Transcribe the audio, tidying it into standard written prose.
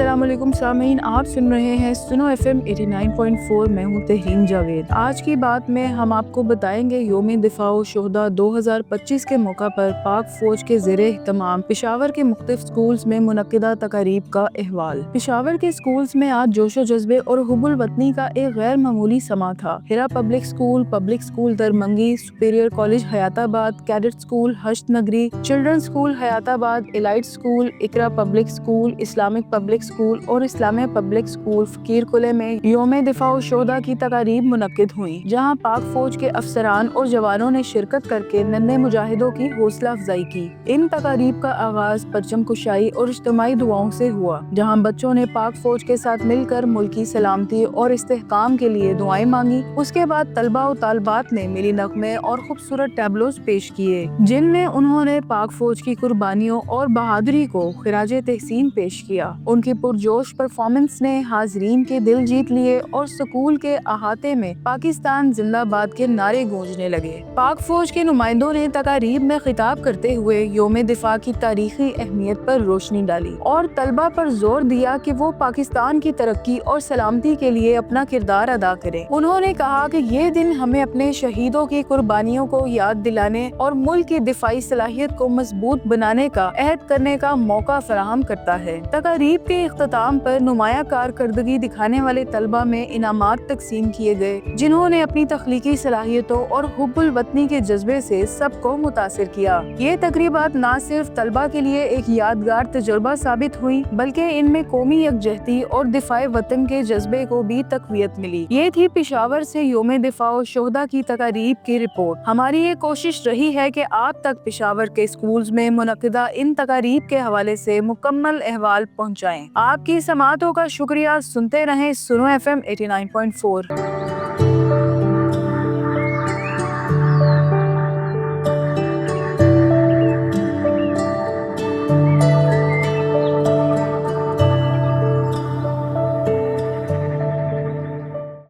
अस्सलाम वालेकुम सामीन, आप सुन रहे हैं सुनो FM 89.4। मैं हूँ तहरीन जावेद। आज की बात में हम आपको बताएंगे योम दिफा शुहदा 2025 के मौका पर पाक फौज के ज़ेरे एहतमाम पेशावर के मुख्तलिफ स्कूल्स में मुनक्किदा तकारीब का अहवाल। पेशावर के स्कूल्स में आज जोशो जज्बे और हुब्बुल वतनी का एक गैर मामूली समा था। Hira public school Darmangi, superior college Hayatabad, cadet school Hasht Nagri, children school Hayatabad, elite school, Iqra public school, Islamic public school और इस्लामिया पब्लिक स्कूल फकीर कुले में योम दिफा शुहदा की तकारीब मुनक्किद हुई, जहाँ पाक फौज के अफसरान और जवानों ने शिरकत करके नन्हे मुजाहिदों की हौसला अफजाई की। इन तकारीब का आगाज परचम कुशाई और इज्तिमाई दुआओं से हुआ, जहाँ बच्चों ने पाक फौज के साथ मिलकर मुल्क की सलामती और इस्तेहकाम के लिए दुआएं मांगी। उसके बाद तलबा और तालबात ने मिली नगमे और खूबसूरत टैबलोज पेश किए, जिनमें उन्होंने पाक फौज की कुर्बानियों और बहादुरी को खिराजे तहसीन पेश किया। उनकी पुरजोश परफॉर्मेंस ने हाजरीन के दिल जीत लिए और स्कूल के अहाते में पाकिस्तान जिंदाबाद के नारे गूंजने लगे। पाक फौज के नुमाइंदों ने तकारीब में खिताब करते हुए योम दिफा की तारीखी अहमियत पर रोशनी डाली और तलबा पर जोर दिया कि वो पाकिस्तान की तरक्की और सलामती के लिए अपना किरदार अदा करें। उन्होंने कहा कि ये दिन हमें अपने शहीदों की कुर्बानियों को याद दिलाने और मुल्क की दिफाई सलाहियत को मजबूत बनाने का अहद करने का मौका फराहम करता है। तकारीब के इख्तिताम पर नुमाया कारकर्दगी दिखाने वाले तलबा में इनामात तकसीम किए गए, जिन्होंने अपनी तख्लीकी सलाहियतों और हुब्बुल वतनी के जज्बे से सबको मुतासिर किया। ये तकरीबात न सिर्फ तलबा के लिए एक यादगार तजुर्बा साबित हुई, बल्कि इनमें कौमी यकजहती और दिफाए वतन के जज्बे को भी तकवीयत मिली। ये थी पेशावर से योम दिफा शुहदा की तकारीब की रिपोर्ट। हमारी ये कोशिश रही है कि आप तक पेशावर के स्कूल्स में मुनक्किदा इन तकारीब के हवाले से मुकम्मल अहवाल पहुँचाएं। आपकी समातों का शुक्रिया। सुनते रहें सुनो FM 89.4।